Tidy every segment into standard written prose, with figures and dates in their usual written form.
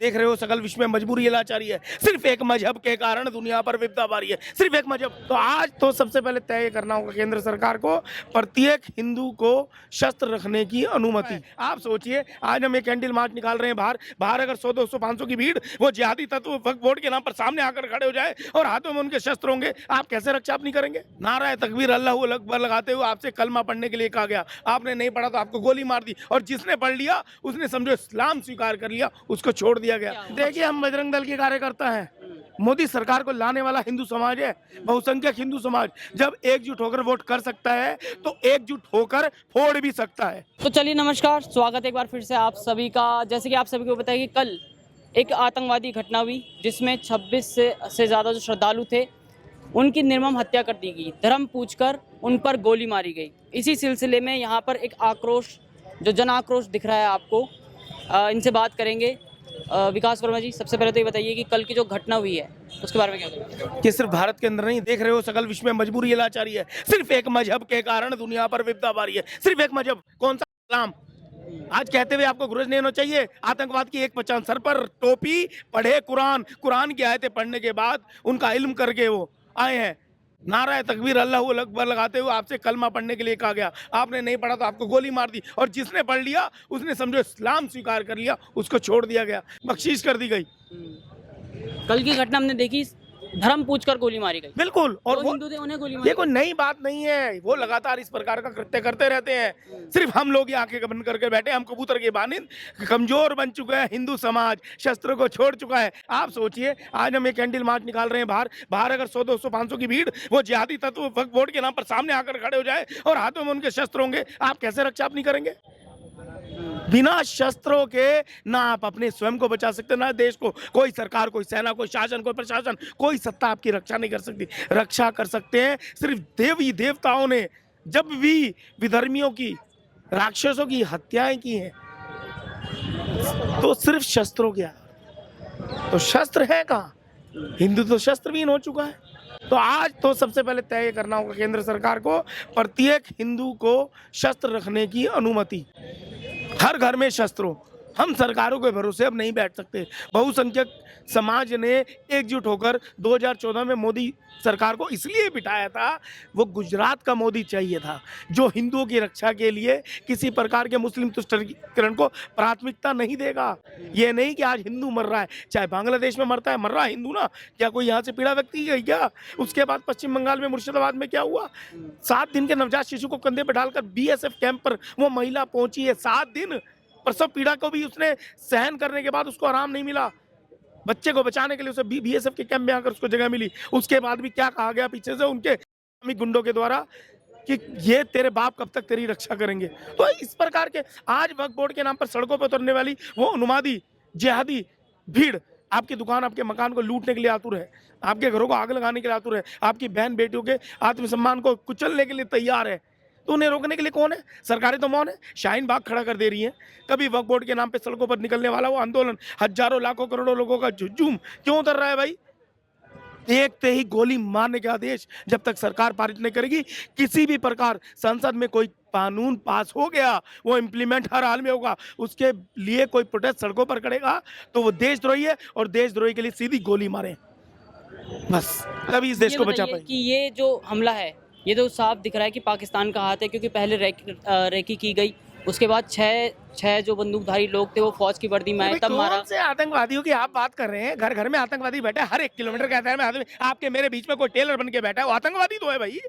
देख रहे हो सकल विश्व में मजबूरी है, लाचारी है। सिर्फ एक मजहब के कारण दुनिया पर विपदा बारी है, सिर्फ एक मजहब। तो आज तो सबसे पहले तय करना होगा केंद्र सरकार को, प्रत्येक हिंदू को शस्त्र रखने की अनुमति। आप सोचिए, आज हम एक कैंडल मार्च निकाल रहे हैं बाहर बाहर अगर 100 200 500 की भीड़ वो जिहादी तत्व वक्फ बोर्ड के नाम पर सामने आकर खड़े हो जाए और हाथों में उनके शस्त्र होंगे, आप कैसे रक्षा अपनी करेंगे? नारा तकबीर अल्लाहू अकबर लगाते हुए आपसे कलमा पढ़ने के लिए कहा गया, आपने नहीं पढ़ा तो आपको गोली मार दी, और जिसने पढ़ लिया उसने समझो इस्लाम स्वीकार कर लिया, उसको छोड़ दिया गया। देखिए, हम बजरंग दल के कार्यकर्ता हैं। मोदी सरकार को लाने वाला हिंदू समाज है, बहुसंख्यक हिंदू समाज। जब एकजुट होकर वोट कर सकता है तो एकजुट होकर फोड़ भी सकता है। तो चलिए, नमस्कार, स्वागत है एक बार फिर से आप सभी का। जैसे कि आप सभी को पता है कि कल एक आतंकवादी घटना हुई जिसमें 26 से ज़्यादा जो श्रद्धालु थे उनकी निर्मम हत्या कर दी गई, धर्म पूछकर उन पर गोली मारी गई। इसी सिलसिले में यहाँ पर एक आक्रोश, जो जन आक्रोश दिख रहा है आपको, इनसे बात करेंगे। विकास वर्मा जी, सबसे पहले तो ये बताइए कि कल की जो घटना हुई है उसके बारे में क्या कहेंगे? कि सिर्फ भारत के अंदर नहीं, देख रहे हो सकल विश्व में मजबूरी है, लाचारी है। सिर्फ एक मजहब के कारण दुनिया पर विपदा बारी है, सिर्फ एक मजहब। कौन सा? इस्लाम। आज कहते हुए आपको गुरज नहीं होना चाहिए। आतंकवाद की एक पहचान, सर पर टोपी, पढ़े कुरान की आयतें पढ़ने के बाद उनका इल्म करके वो आए हैं। नारा तकबीर अल्लाहू अकबर लगाते हुए आपसे कलमा पढ़ने के लिए कहा गया, आपने नहीं पढ़ा तो आपको गोली मार दी, और जिसने पढ़ लिया उसने समझो इस्लाम स्वीकार कर लिया, उसको छोड़ दिया गया, बख्शीश कर दी गई। कल की घटना हमने देखी, धर्म पूछकर गोली मारी गई। बिल्कुल। और वो हिंदू थे, उन्हें गोली मारी ये कोई नई बात नहीं है, वो लगातार इस प्रकार का कृत्य करते रहते हैं। सिर्फ हम लोग ये आंखें बंद करके बैठे, हम कबूतर के बानिंद, कमजोर बन चुके हैं। हिंदू समाज शस्त्र को छोड़ चुका है। आप सोचिए, आज हम एक कैंडल मार्च निकाल रहे हैं बाहर अगर 100 200 500 की भीड़ वो जिहादी तत्व वक्फ बोर्ड के नाम पर सामने आकर खड़े हो जाए और हाथों में उनके शस्त्र होंगे, आप कैसे रक्षा अपनी करेंगे? बिना शस्त्रों के ना आप अपने स्वयं को बचा सकते, ना देश को। कोई सरकार, कोई सेना, कोई शासन, कोई प्रशासन, कोई सत्ता आपकी रक्षा नहीं कर सकती। रक्षा कर सकते हैं सिर्फ देवी देवताओं ने। जब भी विधर्मियों की, राक्षसों की हत्याएं की हैं तो सिर्फ शस्त्रों के आधार। तो शस्त्र है कहाँ? हिंदू तो शस्त्रहीन हो चुका है। तो आज तो सबसे पहले तय करना होगा केंद्र सरकार को, प्रत्येक हिंदू को शस्त्र रखने की अनुमति। हर घर में शस्त्रों। हम सरकारों के भरोसे अब नहीं बैठ सकते। बहुसंख्यक समाज ने एकजुट होकर 2014 में मोदी सरकार को इसलिए बिठाया था, वो गुजरात का मोदी चाहिए था, जो हिंदुओं की रक्षा के लिए किसी प्रकार के मुस्लिम तुष्टीकरण को प्राथमिकता नहीं देगा। ये नहीं कि आज हिंदू मर रहा है, चाहे बांग्लादेश में मरता है, मर रहा है हिंदू ना, क्या कोई यहाँ से पीड़ा व्यक्ति गई क्या? उसके बाद पश्चिम बंगाल में मुर्शिदाबाद में क्या हुआ? 7 दिन के नवजात शिशु को कंधे पर डालकर BSF कैंप पर वो महिला पहुंची है। 7 दिन प्रसव पीड़ा को भी उसने सहन करने के बाद उसको आराम नहीं मिला। बच्चे को बचाने के लिए उसे BSF के कैंप में आकर उसको जगह मिली। उसके बाद भी क्या कहा गया पीछे से उनके गुंडों के द्वारा कि ये तेरे बाप कब तक तेरी रक्षा करेंगे। तो इस प्रकार के आज वक्फ बोर्ड के नाम पर सड़कों पर उतरने वाली वो उन्मादी जिहादी भीड़ आपकी दुकान, आपके मकान को लूटने के लिए आतुर है, आपके घरों को आग लगाने के लिए आतुर है, आपकी बहन बेटियों के आत्मसम्मान को कुचलने के लिए तैयार है। तो उन्हें रोकने के लिए कौन है? सरकारें तो मौन है, शाहीन बाग खड़ा कर दे रही हैं। कभी वक्फ बोर्ड के नाम पे सड़कों पर निकलने वाला वो आंदोलन, हजारों लाखों करोड़ों लोगों का हुजूम क्यों उतर रहा है भाई? देखते ही गोली मारने के आदेश जब तक सरकार पारित नहीं करेगी, किसी भी प्रकार संसद में कोई कानून पास हो गया वो इम्प्लीमेंट हर हाल में होगा। उसके लिए कोई प्रोटेस्ट सड़कों पर करेगा तो वो देशद्रोही है, और देशद्रोही के लिए सीधी गोली मारे, बस तभी इस देश को बचा पाए। कि ये जो हमला है, ये तो साफ दिख रहा है कि पाकिस्तान का हाथ है, क्योंकि पहले रेकी की गई, उसके बाद छह जो बंदूकधारी लोग थे वो फौज की वर्दी में आए, तब मारा। से आतंकवादियों की आप बात कर रहे हैं? घर घर में आतंकवादी बैठा है, हर 1 किलोमीटर के दायरे में आदमी। आपके मेरे बीच में कोई टेलर बन के बैठा है, वो आतंकवादी तो है भाई।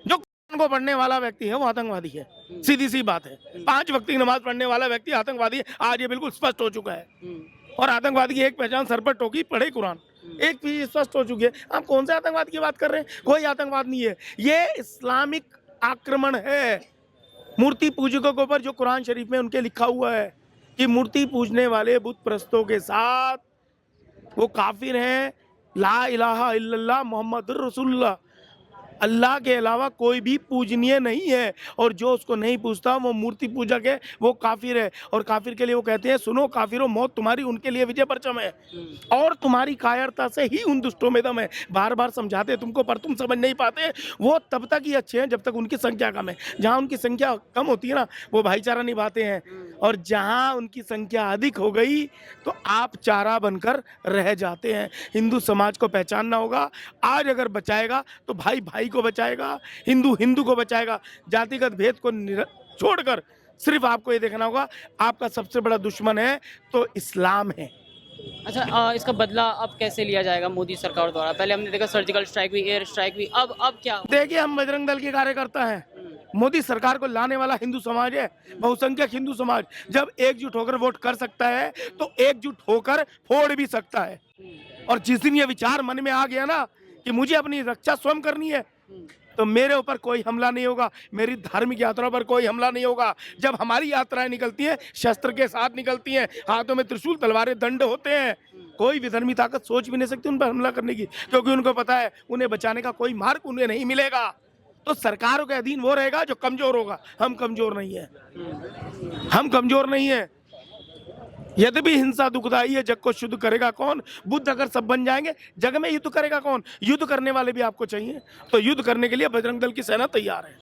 जो कुरान को पढ़ने वाला व्यक्ति है वो आतंकवादी है, सीधी सी बात है। 5 वक्त की नमाज पढ़ने वाला व्यक्ति आतंकवादी है, आज ये बिल्कुल स्पष्ट हो चुका है। और आतंकवादी की एक पहचान, सर पर टोपी, पढ़े कुरान, एक चीज स्पष्ट हो चुकी है। आप कौन से आतंकवाद की बात कर रहे हैं? कोई आतंकवाद नहीं है, ये इस्लामिक आक्रमण है। मूर्ति पूजकों के ऊपर जो कुरान शरीफ में उनके लिखा हुआ है कि मूर्ति पूजने वाले बुत परस्तों के साथ वो काफिर हैं, ला इलाहा इल्लल्लाह मुहम्मदुर रसूलुल्लाह, अल्लाह के अलावा कोई भी पूजनीय नहीं है, और जो उसको नहीं पूजता वो मूर्ति पूजक है, वो काफिर है। और काफिर के लिए वो कहते हैं, सुनो काफिरों, मौत तुम्हारी उनके लिए विजय परचम है, और तुम्हारी कायरता से ही उन दुष्टों में दम है। बार बार समझाते तुमको पर तुम समझ नहीं पाते। वो तब तक ही अच्छे हैं जब तक उनकी संख्या कम है। जहाँ उनकी संख्या कम होती है ना, वो भाईचारा निभाते हैं, और जहां उनकी संख्या अधिक हो गई तो आप चारा बनकर रह जाते हैं। हिंदू समाज को पहचानना होगा। आज अगर बचाएगा तो भाई भाई को बचाएगा, हिंदू हिंदू को बचाएगा। जातिगत भेद को छोड़कर सिर्फ आपको ये देखना होगा, आपका सबसे बड़ा दुश्मन है तो इस्लाम है। अच्छा, इसका बदला अब कैसे लिया जाएगा मोदी सरकार द्वारा? पहले हमने देखा सर्जिकल स्ट्राइक हुई, एयर स्ट्राइक हुई, अब क्या? देखिए, हम बजरंग दल के कार्यकर्ता हैं। मोदी सरकार को लाने वाला हिंदू समाज है, बहुसंख्यक हिंदू समाज। जब एकजुट होकर वोट कर सकता है तो एकजुट होकर फोड़ भी सकता है। और जिस दिन ये विचार मन में आ गया ना कि मुझे अपनी रक्षा स्वयं करनी है, तो मेरे ऊपर कोई हमला नहीं होगा, मेरी धार्मिक यात्रा पर कोई हमला नहीं होगा। जब हमारी यात्राएं निकलती हैं, शस्त्र के साथ निकलती हैं, हाथों में त्रिशूल तलवारें दंड होते हैं, कोई विधर्मी ताकत सोच भी नहीं सकती उन पर हमला करने की, क्योंकि उनको पता है उन्हें बचाने का कोई मार्ग उन्हें नहीं मिलेगा। तो सरकारों के अधीन वो रहेगा जो कमजोर होगा। हम कमजोर नहीं है, हम कमजोर नहीं है। यद्यपि हिंसा दुखदाई है, जग को शुद्ध करेगा कौन? बुद्ध अगर सब बन जाएंगे, जग में युद्ध करेगा कौन? युद्ध करने वाले भी आपको चाहिए, तो युद्ध करने के लिए बजरंग दल की सेना तैयार है।